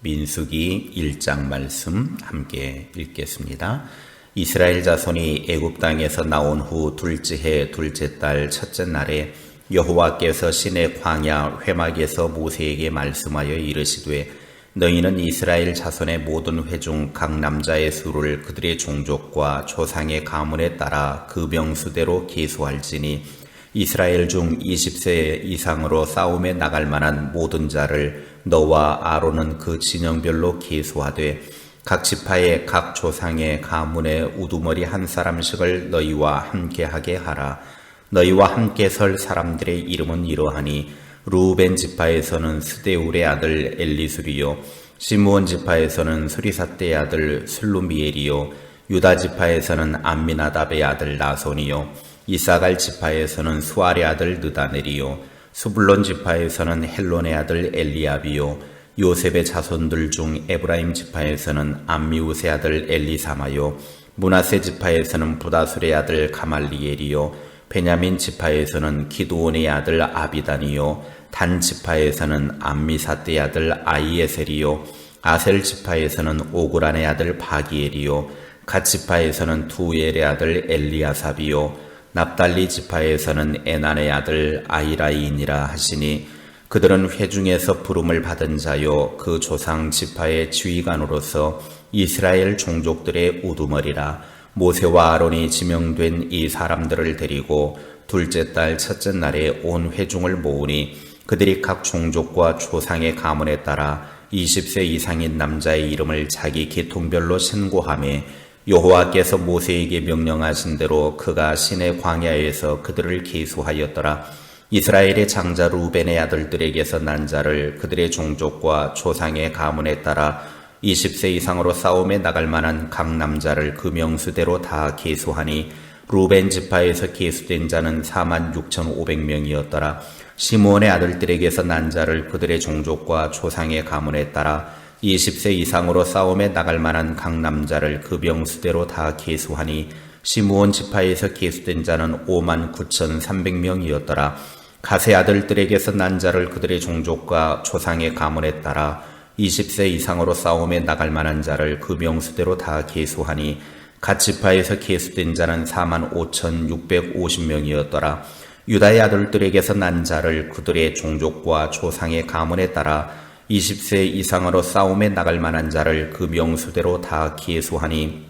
민수기 1장 말씀 함께 읽겠습니다. 이스라엘 자손이 애굽 땅에서 나온 후 둘째 해 둘째 달 첫째 날에 여호와께서 시내 광야 회막에서 모세에게 말씀하여 이르시되 너희는 이스라엘 자손의 모든 회중 각 남자의 수를 그들의 종족과 조상의 가문에 따라 그 명수대로 계수할지니 이스라엘 중 20세 이상으로 싸움에 나갈 만한 모든 자를 너와 아론은 그 진영별로 계수하되 각 지파의 각 조상의 가문의 우두머리 한 사람씩을 너희와 함께하게 하라. 너희와 함께 설 사람들의 이름은 이러하니 루벤 지파에서는 스데울의 아들 엘리술이요 시므온 지파에서는 수리삿대의 아들 슬루미엘이요 유다 지파에서는 암미나답의 아들 나손이요 이사갈 지파에서는 수알의 아들 느다넬이요 수불론 지파에서는 헬론의 아들 엘리압이요 요셉의 자손들 중 에브라임 지파에서는 암미우스의 아들 엘리사마요 므낫세 지파에서는 부다술의 아들 가말리엘이요 베냐민 지파에서는 기드온의 아들 아비단이요 단 지파에서는 암미사대의 아들 아이에셀이요 아셀 지파에서는 오그란의 아들 바기엘이요 갓 지파에서는 두엘의 아들 엘리아삽이요 납달리 지파에서는 에난의 아들 아이라이니라 하시니 그들은 회중에서 부름을 받은 자요 그 조상 지파의 지휘관으로서 이스라엘 종족들의 우두머리라. 모세와 아론이 지명된 이 사람들을 데리고 둘째 달 첫째 날에 온 회중을 모으니 그들이 각 종족과 조상의 가문에 따라 20세 이상인 남자의 이름을 자기 계통별로 신고하며 여호와께서 모세에게 명령하신 대로 그가 시내 광야에서 그들을 계수하였더라. 이스라엘의 장자 루벤의 아들들에게서 난 자를 그들의 종족과 조상의 가문에 따라 20세 이상으로 싸움에 나갈 만한 각 남자를 그 명수대로 다 계수하니 루벤 지파에서 계수된 자는 46,500명이었더라. 시므온의 아들들에게서 난 자를 그들의 종족과 조상의 가문에 따라 20세 이상으로 싸움에 나갈 만한 각 남자를 그 명수대로 다 계수하니 시므온 지파에서 계수된 자는 59,300명이었더라. 갓의 아들들에게서 난 자를 그들의 종족과 조상의 가문에 따라 20세 이상으로 싸움에 나갈 만한 자를 그 명수대로 다 계수하니 갓 지파에서 계수된 자는 45,650명이었더라. 유다의 아들들에게서 난 자를 그들의 종족과 조상의 가문에 따라 20세 이상으로 싸움에 나갈 만한 자를 그 명수대로 다 계수하니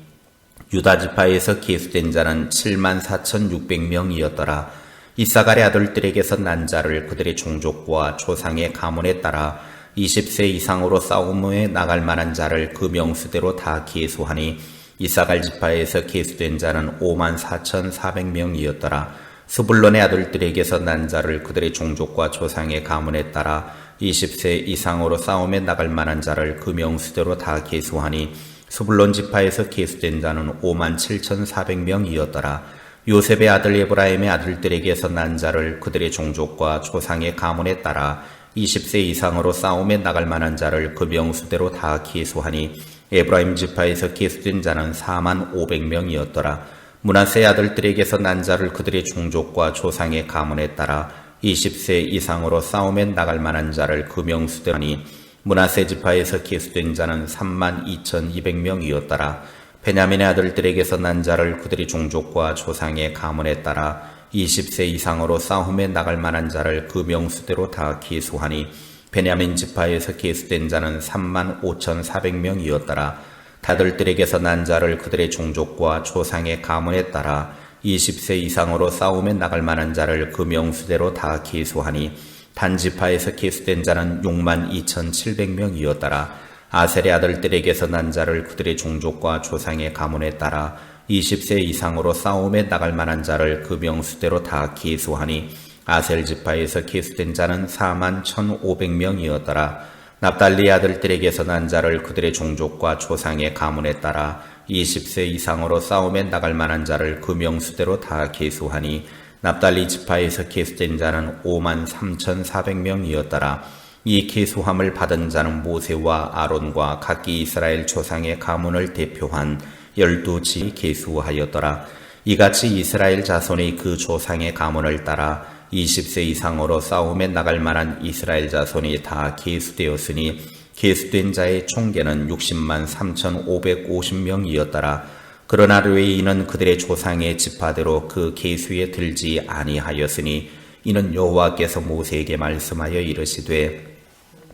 유다 지파에서 계수된 자는 74,600명이었더라. 이사갈의 아들들에게서 난 자를 그들의 종족과 조상의 가문에 따라 20세 이상으로 싸움에 나갈 만한 자를 그 명수대로 다 계수하니 이사갈 지파에서 계수된 자는 54,400명이었더라. 스불론의 아들들에게서 난 자를 그들의 종족과 조상의 가문에 따라 20세 이상으로 싸움에 나갈 만한 자를 그 명수대로 다 계수하니 스불론 지파에서 계수된 자는 57,400명이었더라. 요셉의 아들 에브라임의 아들들에게서 난 자를 그들의 종족과 조상의 가문에 따라 20세 이상으로 싸움에 나갈 만한 자를 그 명수대로 다 계수하니 에브라임 지파에서 계수된 자는 45,000명이었더라. 므낫세의 아들들에게서 난 자를 그들의 종족과 조상의 가문에 따라 20세 이상으로 싸움에 나갈 만한 자를 그 명수대로 하니 므낫세 지파에서 계수된 자는 32,200명이었더라. 베냐민의 아들들에게서 난 자를 그들의 종족과 조상의 가문에 따라 20세 이상으로 싸움에 나갈 만한 자를 그 명수대로 다 계수하니 베냐민 지파에서 계수된 자는 35,400명이었더라. 다들들에게서 난 자를 그들의 종족과 조상의 가문에 따라 20세 이상으로 싸움에 나갈 만한 자를 그 명수대로 다 계수하니 단 지파에서 계수된 자는 62,700명이었더라. 아셀의 아들들에게서 난 자를 그들의 종족과 조상의 가문에 따라 20세 이상으로 싸움에 나갈 만한 자를 그 명수대로 다 계수하니 아셀 지파에서 계수된 자는 41,500명이었더라. 납달리 아들들에게서 난 자를 그들의 종족과 조상의 가문에 따라 20세 이상으로 싸움에 나갈 만한 자를 그 명수대로 다 계수하니 납달리 지파에서 계수된 자는 53,400명이었더라. 이 계수함을 받은 자는 모세와 아론과 각기 이스라엘 조상의 가문을 대표한 12지 계수하였더라. 이같이 이스라엘 자손이 그 조상의 가문을 따라 20세 이상으로 싸움에 나갈 만한 이스라엘 자손이 다 계수되었으니 계수된 자의 총계는 60만 3,550명이었더라. 그러나 레위인은 그들의 조상의 지파대로 그 계수에 들지 아니하였으니 이는 여호와께서 모세에게 말씀하여 이르시되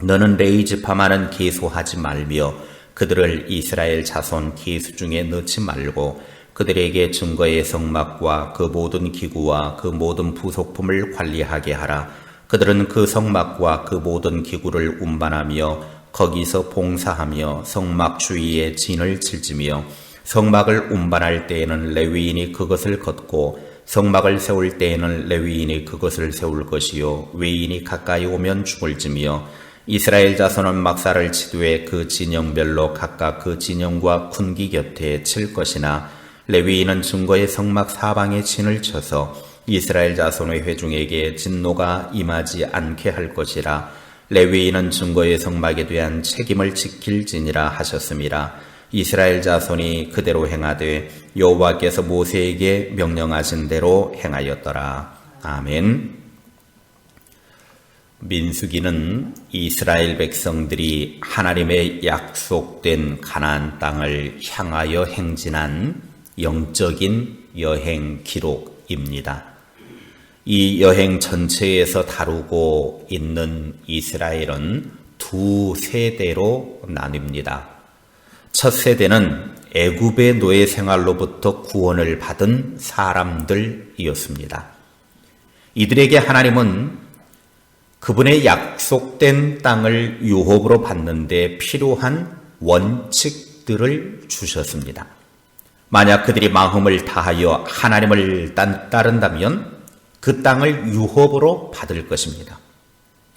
너는 레위 지파만은 계수하지 말며 그들을 이스라엘 자손 계수 중에 넣지 말고 그들에게 증거의 성막과 그 모든 기구와 그 모든 부속품을 관리하게 하라. 그들은 그 성막과 그 모든 기구를 운반하며 거기서 봉사하며 성막 주위에 진을 칠지며 성막을 운반할 때에는 레위인이 그것을 걷고 성막을 세울 때에는 레위인이 그것을 세울 것이요 외인이 가까이 오면 죽을지며 이스라엘 자손은 막사를 치되 그 진영별로 각각 그 진영과 군기 곁에 칠 것이나 레위인은 증거의 성막 사방에 진을 쳐서 이스라엘 자손의 회중에게 진노가 임하지 않게 할 것이라. 레위인은 증거의 성막에 대한 책임을 지킬지니라 하셨음이라. 이스라엘 자손이 그대로 행하되 여호와께서 모세에게 명령하신 대로 행하였더라. 아멘. 민수기는 이스라엘 백성들이 하나님의 약속된 가나안 땅을 향하여 행진한 영적인 여행 기록입니다. 이 여행 전체에서 다루고 있는 이스라엘은 두 세대로 나뉩니다. 첫 세대는 애굽의 노예 생활로부터 구원을 받은 사람들이었습니다. 이들에게 하나님은 그분의 약속된 땅을 유업으로 받는데 필요한 원칙들을 주셨습니다. 만약 그들이 마음을 다하여 하나님을 따른다면 그 땅을 유업으로 받을 것입니다.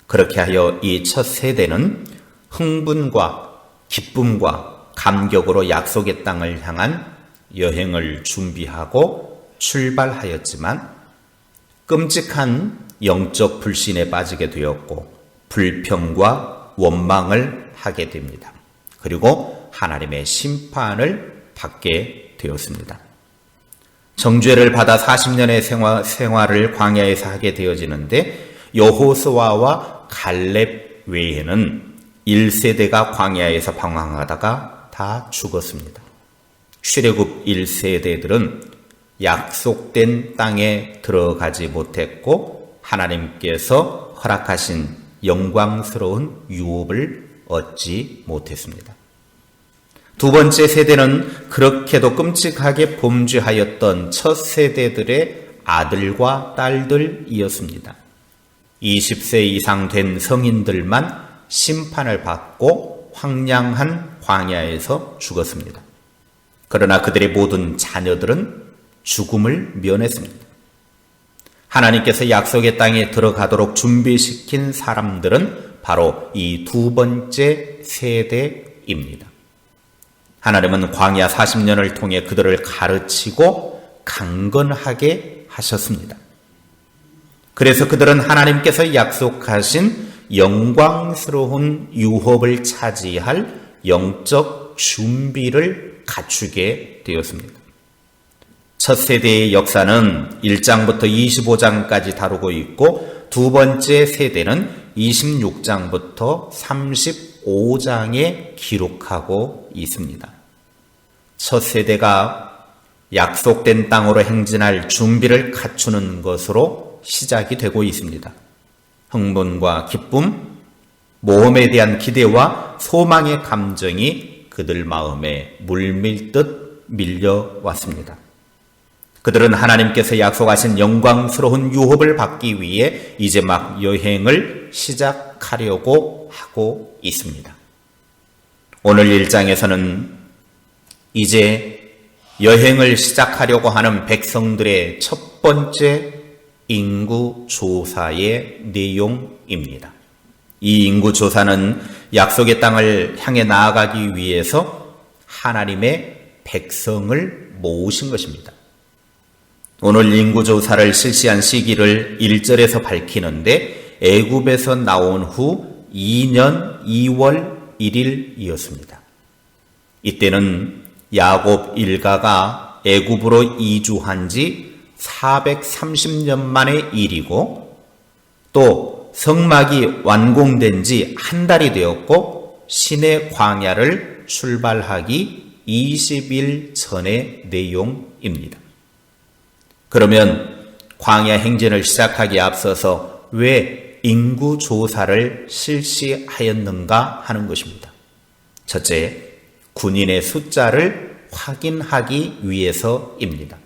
그렇게 하여 이 첫 세대는 흥분과 기쁨과 감격으로 약속의 땅을 향한 여행을 준비하고 출발하였지만 끔찍한 영적 불신에 빠지게 되었고 불평과 원망을 하게 됩니다. 그리고 하나님의 심판을 받게 되었습니다. 정죄를 받아 40년의 생활을 광야에서 하게 되어지는데 여호수아와 갈렙 외에는 1세대가 광야에서 방황하다가 다 죽었습니다. 출애굽 1세대들은 약속된 땅에 들어가지 못했고 하나님께서 허락하신 영광스러운 유업을 얻지 못했습니다. 두 번째 세대는 그렇게도 끔찍하게 범죄하였던 첫 세대들의 아들과 딸들이었습니다. 20세 이상 된 성인들만 심판을 받고 황량한 광야에서 죽었습니다. 그러나 그들의 모든 자녀들은 죽음을 면했습니다. 하나님께서 약속의 땅에 들어가도록 준비시킨 사람들은 바로 이 두 번째 세대입니다. 하나님은 광야 40년을 통해 그들을 가르치고 강건하게 하셨습니다. 그래서 그들은 하나님께서 약속하신 영광스러운 유업을 차지할 영적 준비를 갖추게 되었습니다. 첫 세대의 역사는 1장부터 25장까지 다루고 있고 두 번째 세대는 26장부터 35장에 기록하고 있습니다. 첫 세대가 약속된 땅으로 행진할 준비를 갖추는 것으로 시작이 되고 있습니다. 흥분과 기쁨, 모험에 대한 기대와 소망의 감정이 그들 마음에 물밀듯 밀려왔습니다. 그들은 하나님께서 약속하신 영광스러운 유업을 받기 위해 이제 막 여행을 시작하려고 하고 있습니다. 오늘 1장에서는 이제 여행을 시작하려고 하는 백성들의 첫 번째 인구 조사의 내용입니다. 이 인구 조사는 약속의 땅을 향해 나아가기 위해서 하나님의 백성을 모으신 것입니다. 오늘 인구조사를 실시한 시기를 1절에서 밝히는데 애굽에서 나온 후 2년 2월 1일이었습니다. 이때는 야곱 일가가 애굽으로 이주한 지 430년 만의 일이고 또 성막이 완공된 지 한 달이 되었고 신의 광야를 출발하기 20일 전의 내용입니다. 그러면 광야 행진을 시작하기에 앞서서 왜 인구 조사를 실시하였는가 하는 것입니다. 첫째, 군인의 숫자를 확인하기 위해서입니다.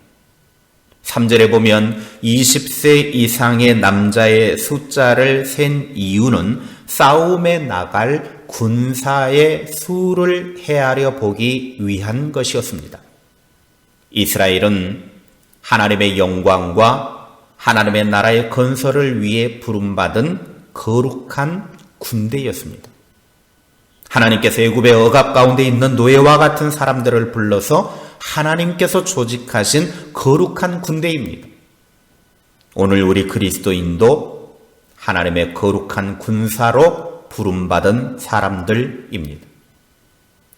3절에 보면 20세 이상의 남자의 숫자를 센 이유는 싸움에 나갈 군사의 수를 헤아려 보기 위한 것이었습니다. 이스라엘은 하나님의 영광과 하나님의 나라의 건설을 위해 부름받은 거룩한 군대였습니다. 하나님께서 애굽의 억압 가운데 있는 노예와 같은 사람들을 불러서 하나님께서 조직하신 거룩한 군대입니다. 오늘 우리 그리스도인도 하나님의 거룩한 군사로 부름받은 사람들입니다.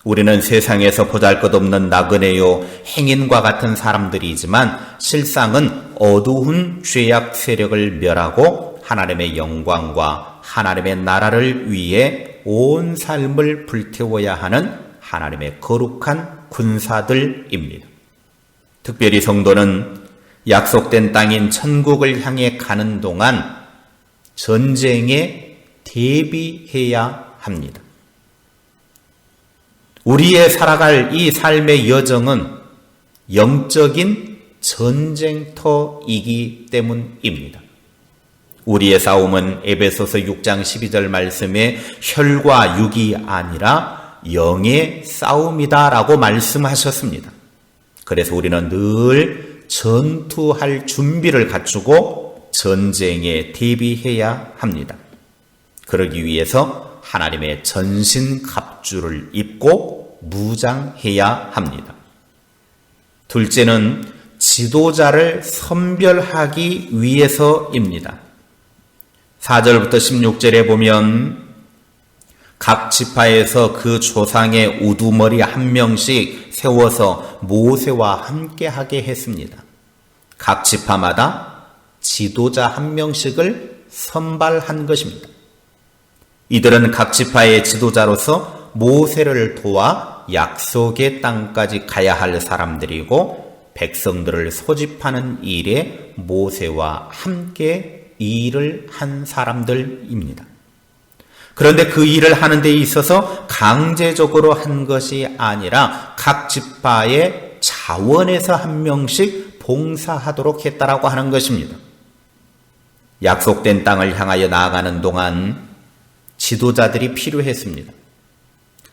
우리는 세상에서 보잘것없는 나그네요 행인과 같은 사람들이지만 실상은 어두운 죄악 세력을 멸하고 하나님의 영광과 하나님의 나라를 위해 온 삶을 불태워야 하는 하나님의 거룩한 군사들입니다. 특별히 성도는 약속된 땅인 천국을 향해 가는 동안 전쟁에 대비해야 합니다. 우리의 살아갈 이 삶의 여정은 영적인 전쟁터이기 때문입니다. 우리의 싸움은 에베소서 6장 12절 말씀에 혈과 육이 아니라 영의 싸움이다라고 말씀하셨습니다. 그래서 우리는 늘 전투할 준비를 갖추고 전쟁에 대비해야 합니다. 그러기 위해서 하나님의 전신갑주를 입고 무장해야 합니다. 둘째는 지도자를 선별하기 위해서입니다. 4절부터 16절에 보면 각 지파에서 그 조상의 우두머리 한 명씩 세워서 모세와 함께 하게 했습니다. 각 지파마다 지도자 한 명씩을 선발한 것입니다. 이들은 각 지파의 지도자로서 모세를 도와 약속의 땅까지 가야 할 사람들이고 백성들을 소집하는 일에 모세와 함께 일을 한 사람들입니다. 그런데 그 일을 하는 데 있어서 강제적으로 한 것이 아니라 각 지파의 자원에서 한 명씩 봉사하도록 했다라고 하는 것입니다. 약속된 땅을 향하여 나아가는 동안 지도자들이 필요했습니다.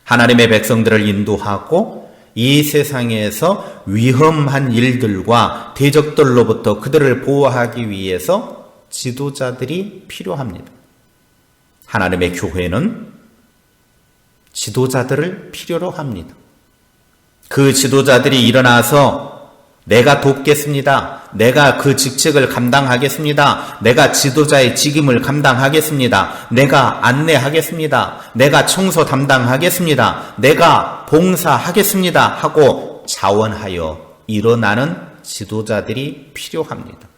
하나님의 백성들을 인도하고 이 세상에서 위험한 일들과 대적들로부터 그들을 보호하기 위해서 지도자들이 필요합니다. 하나님의 교회는 지도자들을 필요로 합니다. 그 지도자들이 일어나서 내가 돕겠습니다. 내가 그 직책을 감당하겠습니다. 내가 지도자의 직임을 감당하겠습니다. 내가 안내하겠습니다. 내가 청소 담당하겠습니다. 내가 봉사하겠습니다. 하고 자원하여 일어나는 지도자들이 필요합니다.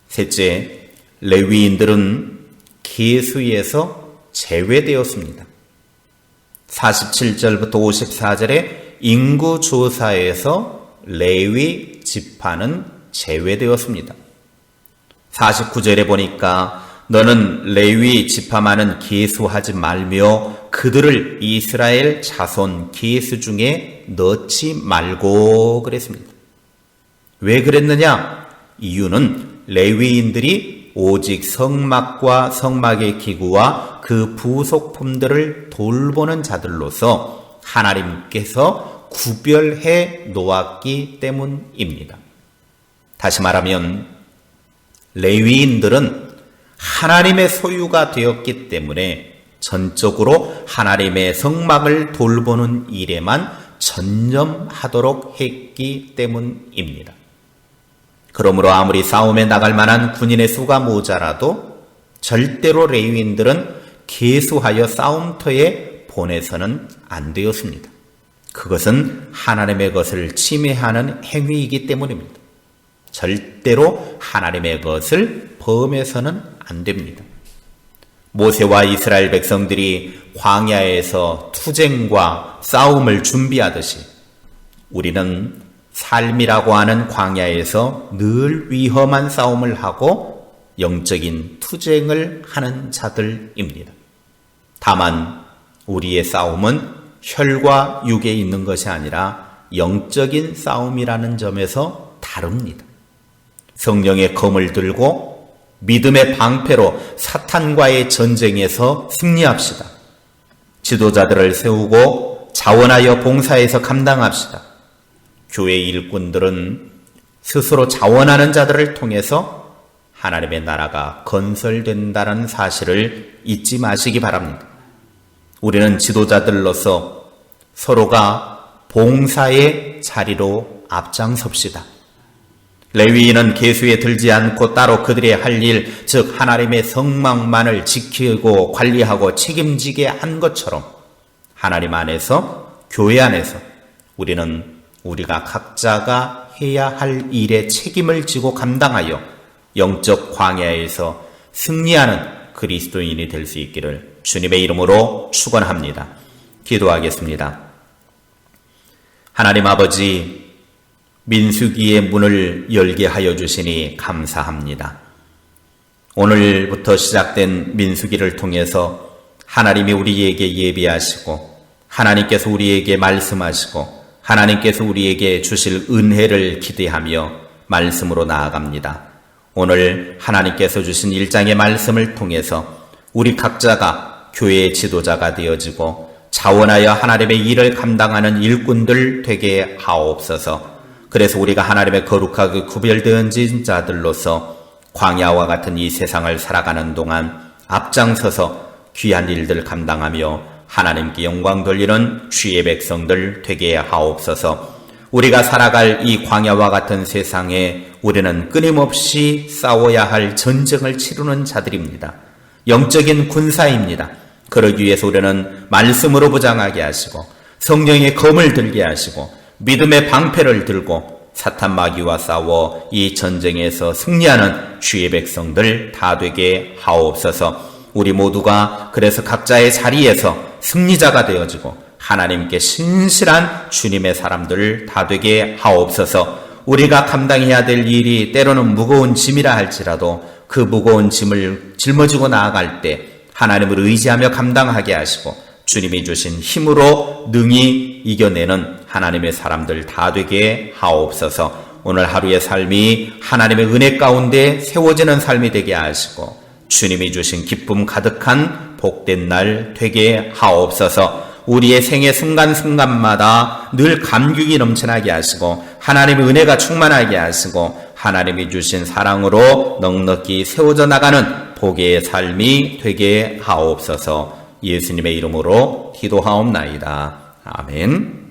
셋째, 레위인들은 계수에서 제외되었습니다. 47절부터 54절에 인구조사에서 레위 지파는 제외되었습니다. 49절에 보니까 너는 레위 지파만은 계수하지 말며 그들을 이스라엘 자손 계수 중에 넣지 말고 그랬습니다. 왜 그랬느냐? 이유는 레위인들이 오직 성막과 성막의 기구와 그 부속품들을 돌보는 자들로서 하나님께서 구별해 놓았기 때문입니다. 다시 말하면 레위인들은 하나님의 소유가 되었기 때문에 전적으로 하나님의 성막을 돌보는 일에만 전념하도록 했기 때문입니다. 그러므로 아무리 싸움에 나갈 만한 군인의 수가 모자라도 절대로 레위인들은 계수하여 싸움터에 보내서는 안 되었습니다. 그것은 하나님의 것을 침해하는 행위이기 때문입니다. 절대로 하나님의 것을 범해서는 안 됩니다. 모세와 이스라엘 백성들이 광야에서 투쟁과 싸움을 준비하듯이 우리는 삶이라고 하는 광야에서 늘 위험한 싸움을 하고 영적인 투쟁을 하는 자들입니다. 다만 우리의 싸움은 혈과 육에 있는 것이 아니라 영적인 싸움이라는 점에서 다릅니다. 성령의 검을 들고 믿음의 방패로 사탄과의 전쟁에서 승리합시다. 지도자들을 세우고 자원하여 봉사해서 감당합시다. 교회 일꾼들은 스스로 자원하는 자들을 통해서 하나님의 나라가 건설된다는 사실을 잊지 마시기 바랍니다. 우리는 지도자들로서 서로가 봉사의 자리로 앞장섭시다. 레위인은 계수에 들지 않고 따로 그들의 할 일, 즉 하나님의 성막만을 지키고 관리하고 책임지게 한 것처럼 하나님 안에서, 교회 안에서 우리는 우리가 각자가 해야 할 일에 책임을 지고 감당하여 영적 광야에서 승리하는 그리스도인이 될 수 있기를 주님의 이름으로 축원합니다. 기도하겠습니다. 하나님 아버지, 민수기의 문을 열게 하여 주시니 감사합니다. 오늘부터 시작된 민수기를 통해서 하나님이 우리에게 예비하시고 하나님께서 우리에게 말씀하시고 하나님께서 우리에게 주실 은혜를 기대하며 말씀으로 나아갑니다. 오늘 하나님께서 주신 1장의 말씀을 통해서 우리 각자가 교회의 지도자가 되어지고 자원하여 하나님의 일을 감당하는 일꾼들 되게 하옵소서. 그래서 우리가 하나님의 거룩하게 구별되어진 자들로서 광야와 같은 이 세상을 살아가는 동안 앞장서서 귀한 일들 감당하며 하나님께 영광 돌리는 주의 백성들 되게 하옵소서. 우리가 살아갈 이 광야와 같은 세상에 우리는 끊임없이 싸워야 할 전쟁을 치르는 자들입니다. 영적인 군사입니다. 그러기 위해서 우리는 말씀으로 부장하게 하시고 성령의 검을 들게 하시고 믿음의 방패를 들고 사탄 마귀와 싸워 이 전쟁에서 승리하는 주의 백성들 다 되게 하옵소서. 우리 모두가 그래서 각자의 자리에서 승리자가 되어지고 하나님께 신실한 주님의 사람들 다 되게 하옵소서. 우리가 감당해야 될 일이 때로는 무거운 짐이라 할지라도 그 무거운 짐을 짊어지고 나아갈 때 하나님을 의지하며 감당하게 하시고 주님이 주신 힘으로 능히 이겨내는 하나님의 사람들 다 되게 하옵소서. 오늘 하루의 삶이 하나님의 은혜 가운데 세워지는 삶이 되게 하시고 주님이 주신 기쁨 가득한 복된 날 되게 하옵소서. 우리의 생애 순간순간마다 늘 감격이 넘쳐나게 하시고 하나님의 은혜가 충만하게 하시고 하나님이 주신 사랑으로 넉넉히 세워져 나가는 복의 삶이 되게 하옵소서. 예수님의 이름으로 기도하옵나이다. 아멘.